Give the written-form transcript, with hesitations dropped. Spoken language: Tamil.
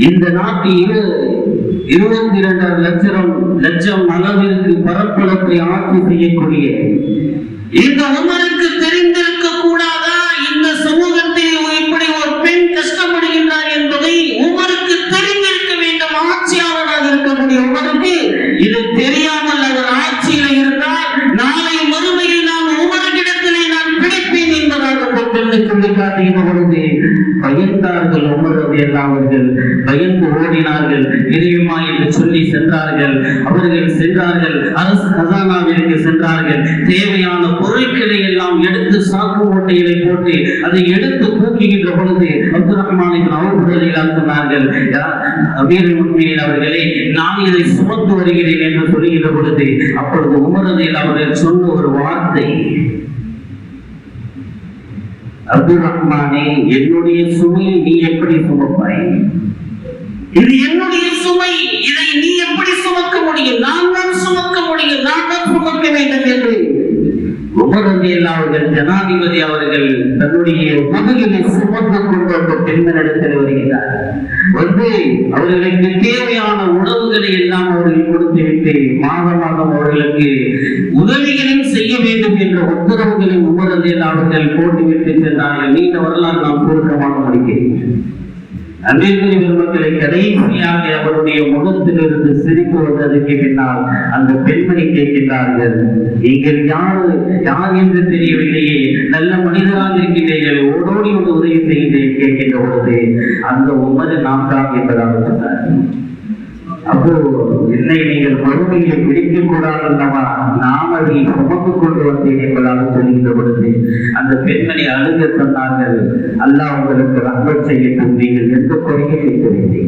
இந்த நாட்டில் 22 லட்சம் அளவிற்கு பரப்பளத்தை ஆட்சி செய்யக்கூடிய இந்த உமருக்கு தெரிந்திருக்க கூடாதா இந்த சமூகத்தில் இப்படி ஒரு பெண் கஷ்டப்படுகின்றார் என்பதை உமருக்கு தெரிந்திருக்க வேண்டும். ஆட்சியாளராக இருக்கக்கூடிய உமருக்கு இது தெரியாமல் அவர் ஆட்சியில் இருந்தால் நாளை மறுமையில் நான் உமரிடத்திலே நான் பிடிப்பேன் என்பதாக சொல்லி காட்டுகின்ற பொழுது பயந்தார்கள். உமர் ரலியல்லாஹு அவர்கள் பயந்து ஓடினார்கள். இறையுமா என்று சொல்லி சென்றார்கள். அவர்கள் சென்றார்கள், அரசு கசானாவிற்கு சென்றார்கள். தேவையான பொருட்களை எல்லாம் எடுத்து சாக்கு மூட்டைகளை போட்டு அதை எடுத்து தூக்குகின்ற பொழுது அப்துல் ரஹ்மான் இப்னு அவுஃப் ரலியல்லாஹு சொன்னார்கள், அமீருல் முஃமினீன் அவர்களே, நான் இதை சுமந்து வருகிறேன் என்று சொல்லுகின்ற பொழுது அப்பொழுது உமர் ரலியல்லாஹு அவர்கள் சொன்ன ஒரு வார்த்தை, அப்துல் ரஹ்மானே, என்னுடைய சுமையை நீ எப்படி சுமப்பாய்? இது என்னுடைய சுமை, இதை நீ எப்படி சுமக்க முடியும்? நான் தான் சுமக்க முடியும், நான் தான் சுமக்க வேண்டும் என்று உமர் ரலியல்லாஹு அவர்கள், ஜனாதிபதி அவர்கள் தன்னுடைய முதுகிலை சுமந்து கொண்டு அந்த பெண்மனிடத்தில் வருகிறார். வந்து அவர்களுக்கு தேவையான உணவுகளை எல்லாம் அவர்கள் கொடுத்துவிட்டு மாதம் அவர்களுக்கு உதவிகளையும் செய்ய வேண்டும் என்ற உத்தரவுகளை உமர் ரலியல்லாஹு அவர்கள் போட்டுவிட்டு சென்றார்கள். நீண்ட வரலாறு நாம் சுருக்கமாக முடிக்கிறேன். அன்பிற்குரிய பெருமக்களை, கடைசியாக அவருடைய முகத்திலிருந்து சிரிப்பு வந்ததற்கு பின்னால் அந்த பெண்மணி கேட்கின்றார்கள், நீங்கள் யார் என்று தெரியவில்லையே, நல்ல மனிதராக இருக்கின்றீர்கள், ஓடோடி ஒரு உதவி செய்கின்றேன் கேட்கின்ற பொழுது அந்த உமர் நாம் தான் என்பதாக சொன்னார். அப்போ என்னை நீங்கள் மறுமையை பிடிக்கக் கூடாது அல்லவா, நாம் அதை சுமந்து கொண்டு வந்தேன் என்பதாக சொல்கின்ற பொழுது அந்த பெண்மணி அழுக சொன்னார்கள், அல்லாஹ் உங்களுக்கு ரஹ்மத் செய்யட்டும், நீங்கள் எந்த குறையும் வைக்கவில்லை.